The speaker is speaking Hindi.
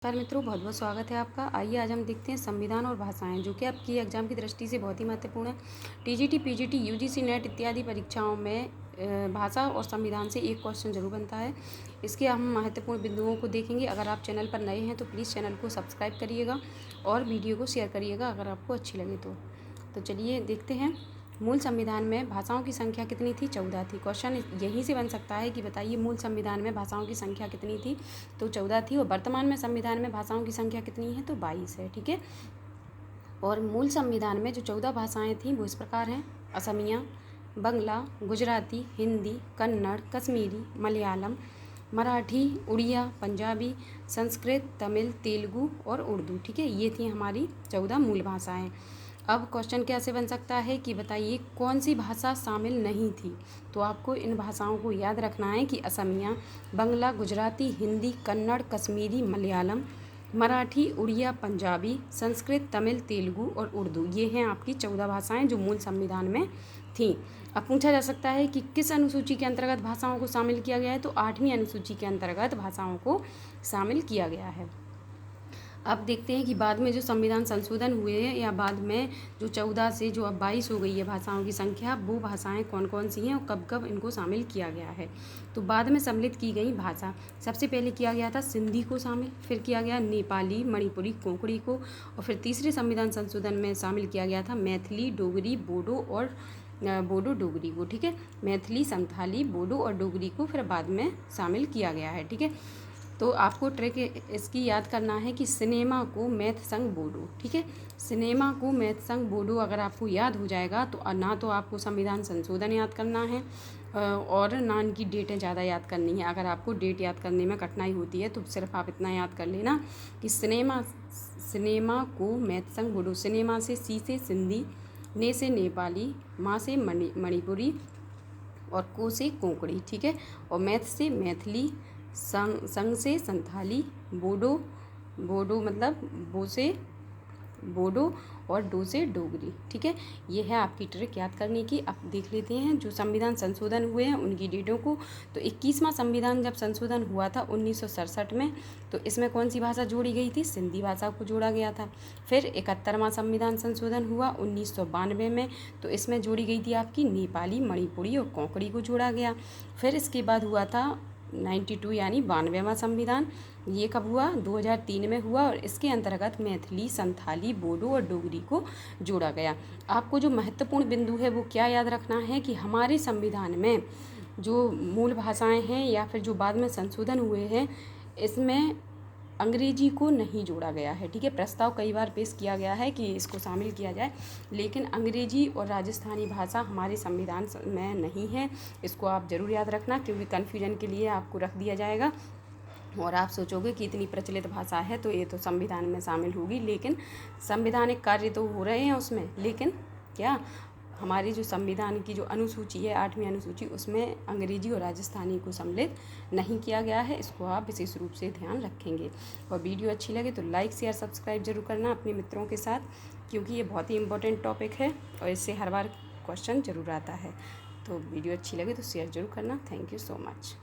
नमस्कार मित्रों, बहुत बहुत स्वागत है आपका। आइए आज हम देखते हैं संविधान और भाषाएं, जो कि आपकी एग्जाम की दृष्टि से बहुत ही महत्वपूर्ण है। टीजीटी, पीजीटी, यूजीसी नेट इत्यादि परीक्षाओं में भाषा और संविधान से एक क्वेश्चन जरूर बनता है। इसके हम महत्वपूर्ण बिंदुओं को देखेंगे। अगर आप चैनल पर नए हैं तो प्लीज़ चैनल को सब्सक्राइब करिएगा और वीडियो को शेयर करिएगा अगर आपको अच्छी लगे तो चलिए देखते हैं। मूल संविधान में भाषाओं की संख्या कितनी थी? 14 थी। क्वेश्चन यहीं से बन सकता है कि बताइए मूल संविधान में भाषाओं की संख्या कितनी थी? तो 14 थी। और वर्तमान में संविधान में भाषाओं की संख्या कितनी है? तो 22 है। ठीक है। और मूल संविधान में जो 14 भाषाएं थीं वो इस प्रकार हैं: असमिया, बंगला, गुजराती, हिंदी, कन्नड़, कश्मीरी, मलयालम, मराठी, उड़िया, पंजाबी, संस्कृत, तमिल, तेलुगु और उर्दू। ठीक है, ये थी हमारी 14 मूल भाषाएं। अब क्वेश्चन कैसे बन सकता है कि बताइए कौन सी भाषा शामिल नहीं थी? तो आपको इन भाषाओं को याद रखना है कि असमिया, बंगला, गुजराती, हिंदी, कन्नड़, कश्मीरी, मलयालम, मराठी, उड़िया, पंजाबी, संस्कृत, तमिल, तेलुगु और उर्दू। ये हैं आपकी 14 भाषाएं जो मूल संविधान में थीं। अब पूछा जा सकता है कि किस अनुसूची के अंतर्गत भाषाओं को शामिल किया गया है? तो 8वीं अनुसूची के अंतर्गत भाषाओं को शामिल किया गया है। अब देखते हैं कि बाद में जो संविधान संशोधन हुए हैं या बाद में जो 14 से जो अब 22 हो गई है भाषाओं की संख्या, वो भाषाएं कौन कौन सी हैं और कब कब इनको शामिल किया गया है। तो बाद में सम्मिलित की गई भाषा, सबसे पहले किया गया था सिंधी को शामिल, फिर किया गया नेपाली, मणिपुरी, कोंकणी को, और फिर तीसरे संविधान संशोधन में शामिल किया गया था मैथिली, डोगरी, बोडो और बोडो डोगरी को। ठीक है, मैथिली, संथाली, बोडो और डोगरी को फिर बाद में शामिल किया गया है। ठीक है, तो आपको ट्रिक इसकी याद करना है कि सिनेमा को मैथ संग बोडो। ठीक है, सिनेमा को मैथ संग बोडो अगर आपको याद हो जाएगा तो ना तो आपको संविधान संशोधन याद करना है और ना इनकी डेटें ज़्यादा याद करनी है। अगर आपको डेट याद करने में कठिनाई होती है तो सिर्फ आप इतना याद कर लेना कि सिनेमा को मैथ संग बोडो। सिनेमा से सी से सिंधी, ने से नेपाली, माँ से मणिपुरी और को से कोंकणी। ठीक है, और मैथ से मैथिली, संग से संथाली, बोडो मतलब बो से बोडो और डो से डोगरी। ठीक है, ये है आपकी ट्रिक याद करने की। अब देख लेते हैं जो संविधान संशोधन हुए हैं उनकी डेटों को। तो 21वां संविधान जब संशोधन हुआ था 1967 में, तो इसमें कौन सी भाषा जोड़ी गई थी? सिंधी भाषा को जोड़ा गया था। फिर 71वां संविधान संशोधन हुआ 1992 में, तो इसमें जोड़ी गई थी आपकी नेपाली, मणिपुरी और कोंकणी को जोड़ा गया। फिर इसके बाद हुआ था 92 यानी 92वां संविधान। ये कब हुआ? 2003 में हुआ और इसके अंतर्गत मैथिली, संथाली, बोडो और डोगरी को जोड़ा गया। आपको जो महत्वपूर्ण बिंदु है वो क्या याद रखना है कि हमारे संविधान में जो मूल भाषाएं हैं या फिर जो बाद में संशोधन हुए हैं इसमें अंग्रेजी को नहीं जोड़ा गया है। ठीक है, प्रस्ताव कई बार पेश किया गया है कि इसको शामिल किया जाए, लेकिन अंग्रेजी और राजस्थानी भाषा हमारे संविधान में नहीं है। इसको आप ज़रूर याद रखना क्योंकि कन्फ्यूजन के लिए आपको रख दिया जाएगा और आप सोचोगे कि इतनी प्रचलित भाषा है तो ये तो संविधान में शामिल होगी, लेकिन संवैधानिक कार्य तो हो रहे हैं उसमें, लेकिन क्या हमारी जो संविधान की जो अनुसूची है 8वीं अनुसूची, उसमें अंग्रेजी और राजस्थानी को सम्मिलित नहीं किया गया है। इसको आप विशेष रूप से ध्यान रखेंगे। और वीडियो अच्छी लगे तो लाइक, शेयर, सब्सक्राइब जरूर करना अपने मित्रों के साथ, क्योंकि ये बहुत ही इंपॉर्टेंट टॉपिक है और इससे हर बार क्वेश्चन जरूर आता है। तो वीडियो अच्छी लगे तो शेयर जरूर करना। Thank you so much.